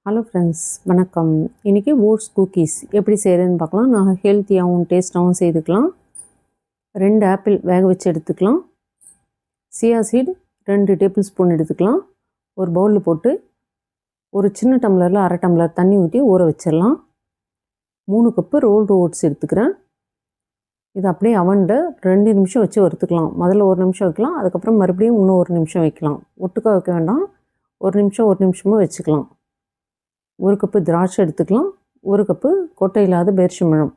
Hello friends, வணக்கம். இன்றைக்கி oats cookies எப்படி செய்கிறதுன்னு பார்க்கலாம். நான் ஹெல்த்தியாகவும் டேஸ்ட்டாகவும் செய்துக்கலாம். 2 ஆப்பிள் வேக வச்சு எடுத்துக்கலாம். சியா சீட் 2 டேபிள் ஸ்பூன் எடுத்துக்கலாம். ஒரு பவுலில் போட்டு ஒரு சின்ன டம்ளரில் அரை டம்ளர் தண்ணி ஊற்றி ஊற வச்சிடலாம். 3 கப்பு ரோல்டு ஓட்ஸ் எடுத்துக்கிறேன். இது அப்படியே அவனில் 2 நிமிஷம் வச்சு வறுத்துக்கலாம். முதல்ல 1 நிமிஷம் வைக்கலாம், அதுக்கப்புறம் மறுபடியும் இன்னும் 1 நிமிஷம் வைக்கலாம். ஒட்டுக்கா வைக்க வேண்டாம், 1 நிமிஷமாக வச்சுக்கலாம். 1 கப்பு திராட்சை எடுத்துக்கலாம். 1 கப்பு கொட்டை இல்லாத பேரிச்சம்பழம்,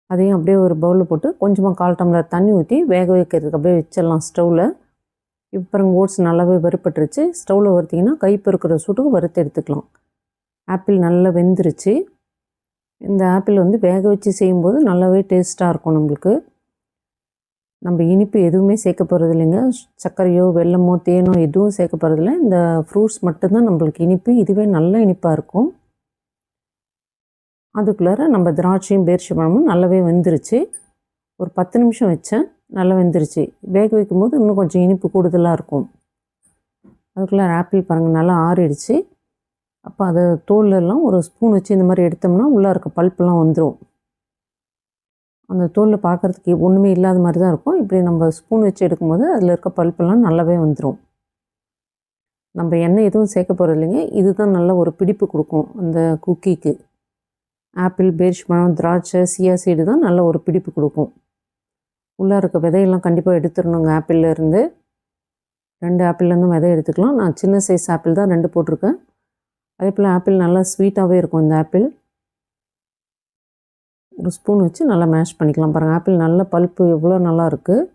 அதையும் அப்படியே ஒரு பவுலில் போட்டு கொஞ்சமாக 1/4 டம்ளர் தண்ணி ஊற்றி வேக வைக்கிறதுக்கு அப்படியே வச்சிடலாம் ஸ்டவ்வில். இப்போ பாருங்கள், ஓட்ஸ் நல்லாவே வறுப்பட்டுருச்சு. ஸ்டவ்வில் வறுத்திங்கன்னா கை பொறுக்கிற சூட்டுக்கு வறுத்து எடுத்துக்கலாம். ஆப்பிள் நல்லா வெந்துருச்சு. இந்த ஆப்பிள் வேக வச்சு செய்யும்போது நல்லாவே டேஸ்ட்டாக இருக்கும். நம்ம இனிப்பு எதுவுமே சேர்க்க போகிறது இல்லைங்க. சர்க்கரையோ வெல்லமோ தேனோ எதுவும் சேர்க்க போகிறதில்ல. இந்த ஃப்ரூட்ஸ் மட்டும்தான் நம்மளுக்கு இனிப்பு. இதுவே நல்ல இனிப்பாக இருக்கும். அதுக்குள்ளார நம்ம திராட்சையும் பேரிச்சம்பழமும் நல்லாவே வெந்துருச்சு. ஒரு 10 நிமிஷம் வச்சேன், நல்லா வெந்துருச்சு. வேக வைக்கும்போது இன்னும் கொஞ்சம் இனிப்பு கூடுதலாக இருக்கும். அதுக்குள்ளார ஆப்பிள் பாருங்கள் நல்லா ஆறிடுச்சு. அப்போ அதை தோலெல்லாம் ஒரு ஸ்பூன் வச்சு இந்த மாதிரி எடுத்தோம்னா உள்ளே இருக்க பல்ப்பெல்லாம் வந்துடும். அந்த தோலில் பார்க்குறதுக்கு ஒன்றுமே இல்லாத மாதிரி தான் இருக்கும். இப்படி நம்ம ஸ்பூன் வச்சு எடுக்கும்போது அதில் இருக்க பல்ப்பெல்லாம் நல்லாவே வந்துடும். நம்ம எண்ணெய் எதுவும் சேர்க்க போகிறது இல்லைங்க. இதுதான் நல்ல ஒரு பிடிப்பு கொடுக்கும் அந்த குக்கீக்கு. ஆப்பிள், பேரிச்சம்பழம், திராட்சை, சியா சீடு தான் நல்ல ஒரு பிடிப்பு கொடுக்கும். உள்ளே இருக்க விதையெல்லாம் கண்டிப்பாக எடுத்துடணுங்க. ஆப்பிள்லேருந்து 2 ஆப்பிள்லேருந்து விதை எடுத்துக்கலாம். நான் சின்ன சைஸ் ஆப்பிள் தான் 2 போட்டிருக்கேன். அதே போல் ஆப்பிள் நல்லா ஸ்வீட்டாகவே இருக்கும். இந்த ஆப்பிள் ஒரு ஸ்பூன் வச்சு நல்லா மேஷ் பண்ணிக்கலாம். பாருங்கள், ஆப்பிள் நல்ல பல்ப்பு எவ்வளோ நல்லா இருக்குது.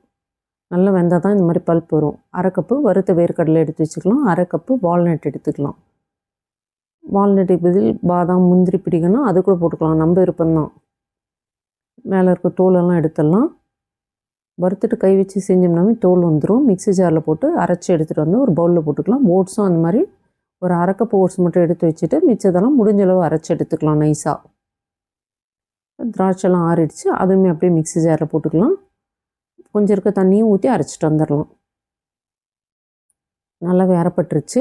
நல்லா வெந்தால் தான் இந்த மாதிரி பல்ப் வரும். 1/2 கப்பு வறுத்த வேர்க்கடலை எடுத்து வச்சுக்கலாம். 1/2 கப்பு வால்நட் எடுத்துக்கலாம். வால்நட்டுக்கு பதில் பாதாம், முந்திரி பிடிக்கணும், அது கூட போட்டுக்கலாம். நம்ம விருப்பம்தான். மேலே இருக்க தோலெல்லாம் எடுத்துடலாம். வறுத்துட்டு கை வச்சு செஞ்சோம்னாவே தோல் வந்துடும். மிக்ஸி ஜாரில் போட்டு அரைச்சி எடுத்துகிட்டு வந்து ஒரு பவுலில் போட்டுக்கலாம். ஓட்ஸும் அந்த மாதிரி ஒரு 1/2 கப்பு ஓட்ஸ் மட்டும் எடுத்து வச்சுட்டு மிச்சதெல்லாம் முடிஞ்சளவு அரைச்சி எடுத்துக்கலாம் நைஸாக. திராட்சைலாம் ஆறிடுச்சு. அதுவுமே அப்படியே மிக்ஸி ஜாரில் போட்டுக்கலாம். கொஞ்சம் இருக்க தண்ணியும் ஊற்றி அரைச்சிட்டு வந்துடலாம். நல்லாவே அரைப்பட்டுருச்சு.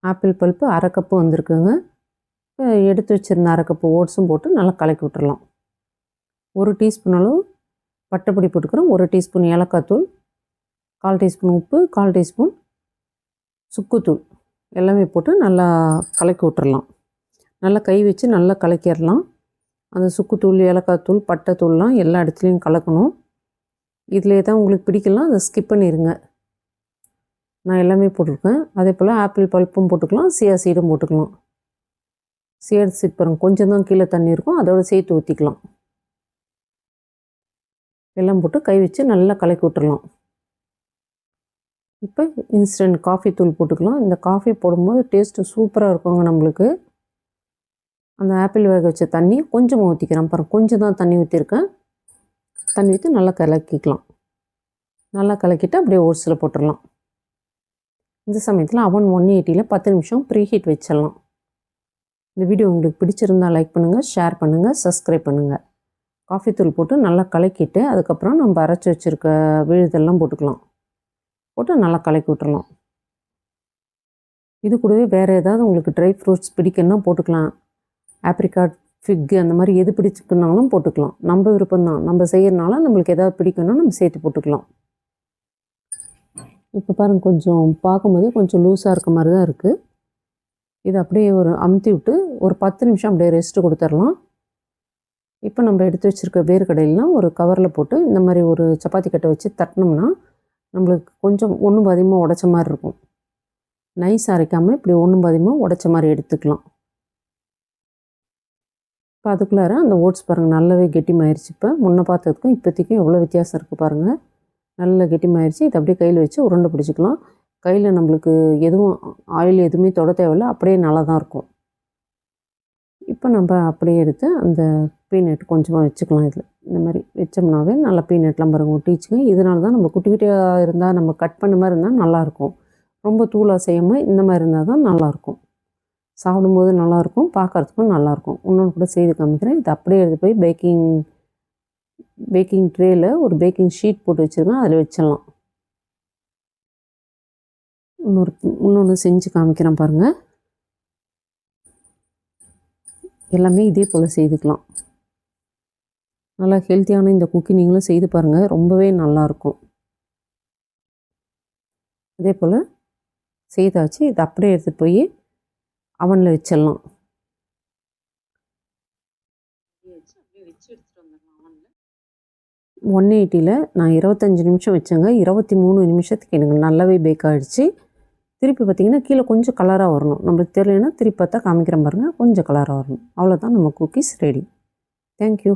ஆப்பிள் பல்ப்பு 1/2 கப்பு வந்திருக்குங்க. எடுத்து வச்சுருந்த 1/2 கப்பு ஓட்ஸும் போட்டு நல்லா கலக்கி விட்டுறலாம். 1 டீஸ்பூன் அளவு பட்டைப்பொடி போட்டுக்கிறோம். 1 டீஸ்பூன் ஏலக்காய் தூள், 1/4 டீஸ்பூன் உப்பு, 1/4 டீஸ்பூன் சுக்குத்தூள் எல்லாமே போட்டு நல்லா கலக்கி விட்டுறலாம். நல்லா கை வச்சு நல்லா கலக்கிடலாம். அந்த சுக்குத்தூள், ஏலக்காய் தூள், பட்டைத்தூள்லாம் எல்லா இடத்துலையும் கலக்கணும். இதிலே தான் உங்களுக்கு பிடிக்கலாம், அதை ஸ்கிப் பண்ணிடுங்க. நான் எல்லாமே போட்டிருக்கேன். அதே போல் ஆப்பிள் பல்ப்பும் போட்டுக்கலாம், சியா சீடும் போட்டுக்கலாம். சியா சீட் பாருங்கள், கொஞ்சம் தான் கீழே தண்ணி இருக்கும், அதோட சேர்த்து ஊற்றிக்கலாம். எல்லாம் போட்டு கை வச்சு நல்லா கலக்கி விட்டுறலாம். இப்போ இன்ஸ்டன்ட் காஃபி தூள் போட்டுக்கலாம். இந்த காஃபி போடும்போது டேஸ்ட்டு சூப்பராக இருக்குங்க. நம்மளுக்கு அந்த ஆப்பிள் வேக வச்ச தண்ணி கொஞ்சமாக ஊற்றிக்கிறேன். பாருங்கள், கொஞ்சம் தான் தண்ணி ஊற்றிருக்கேன். தண்ணி ஊற்றி நல்லா கலக்கிக்கலாம். நல்லா கலக்கிட்டு அப்படியே ஓட்ஸில் போட்டுடலாம். இந்த சமயத்தில் அவன் 180ல் 10 நிமிஷம் ப்ரீ ஹீட் வச்சிடலாம். இந்த வீடியோ உங்களுக்கு பிடிச்சிருந்தால் லைக் பண்ணுங்கள், ஷேர் பண்ணுங்கள், சப்ஸ்கிரைப் பண்ணுங்கள். காஃபி தூள் போட்டு நல்லா கலக்கிட்டு அதுக்கப்புறம் நம்ம அரைச்சி வச்சுருக்க விழுதெல்லாம் போட்டுக்கலாம். போட்டு நல்லா கலக்கி விட்டுறலாம். இது கூடவே வேறு ஏதாவது உங்களுக்கு ட்ரை ஃப்ரூட்ஸ் பிடிக்குன்னா போட்டுக்கலாம். ஆப்ரிகாட், ஃபிக்கு அந்த மாதிரி எது பிடிச்சிக்குனாலும் போட்டுக்கலாம். நம்ம விருப்பம்தான். நம்ம செய்கிறனால நம்மளுக்கு எதாவது பிடிக்குன்னா நம்ம சேர்த்து போட்டுக்கலாம். இப்போ பாருங்கள், கொஞ்சம் பார்க்கும்போதே கொஞ்சம் லூஸாக இருக்க மாதிரி தான் இருக்குது. இதை அப்படியே ஒரு அமுத்தி விட்டு ஒரு 10 நிமிஷம் அப்படியே ரெஸ்ட்டு கொடுத்துடலாம். இப்போ நம்ம எடுத்து வச்சுருக்க வேர்க்கடையெல்லாம் ஒரு கவரில் போட்டு இந்த மாதிரி ஒரு சப்பாத்தி கட்டை வச்சு தட்டினோம்னா நம்மளுக்கு கொஞ்சம் ஒன்றும் பாதியமாக உடைச்ச மாதிரி இருக்கும். நைஸ் அரைக்காமல் இப்படி ஒன்றும் பாதியமாக உடைச்ச மாதிரி எடுத்துக்கலாம். இப்போ அதுக்குள்ளார அந்த ஓட்ஸ் பாருங்கள் நல்லாவே கெட்டிமாயிருச்சு. இப்போ முன்ன பார்த்ததுக்கும் இப்போதைக்கும் எவ்வளோ வித்தியாசம் இருக்குது பாருங்கள். நல்லா கெட்டிமாயிருச்சு. இதை அப்படியே கையில் வச்சு உருண்டை பிடிச்சிக்கலாம். கையில் நம்மளுக்கு எதுவும் ஆயில் எதுவுமே தொட தேவையில்லை, அப்படியே நல்லா தான் இருக்கும். இப்போ நம்ம அப்படியே எடுத்து அந்த பீனட் கொஞ்சமாக வச்சுக்கலாம். இதில் இந்த மாதிரி வச்சோம்னாவே நல்லா பீனட்லாம் பாருங்கள் ஒட்டிச்சுங்க. இதனால தான் நம்ம குட்டி குட்டியாக இருந்தால் நம்ம கட் பண்ண மாதிரி இருந்தால் நல்லாயிருக்கும். ரொம்ப தூளாக செய்யாமல் இந்த மாதிரி இருந்தால் தான் நல்லாயிருக்கும். சாப்பிடும்போது நல்லாயிருக்கும், பார்க்குறதுக்கும் நல்லாயிருக்கும். இன்னொன்று கூட செய்து காமிக்கிறேன். இது அப்படியே எடுத்து போய் பேக்கிங் ட்ரேயில் ஒரு பேக்கிங் ஷீட் போட்டு வச்சுருக்கேன், அதில் வச்சிடலாம். இன்னொன்று செஞ்சு காமிக்கிறேன் பாருங்கள். எல்லாமே இதே போல் செய்துக்கலாம். நல்லா ஹெல்த்தியான இந்த குக்கி நீங்களும் செய்து பாருங்கள், ரொம்பவே நல்லாயிருக்கும். அதே போல் செய்தாச்சு. இதை அப்படியே எடுத்துகிட்டு போய் அவனில் வச்சிடலாம். 180ல் நான் 25 நிமிஷம் வச்சேங்க. 23 நிமிஷத்துக்கு எனக்கு நல்லாவே பேக் ஆகிடுச்சு. திருப்பி பார்த்திங்கன்னா கீழே கொஞ்சம் கலராக வரணும். நம்மளுக்கு தெரியலைன்னா திருப்பி பார்த்தா காமிக்கிறேன் பாருங்கள், கொஞ்சம் கலராக வரணும். அவ்வளோதான் நம்ம குக்கீஸ் ரெடி. தேங்க்யூ.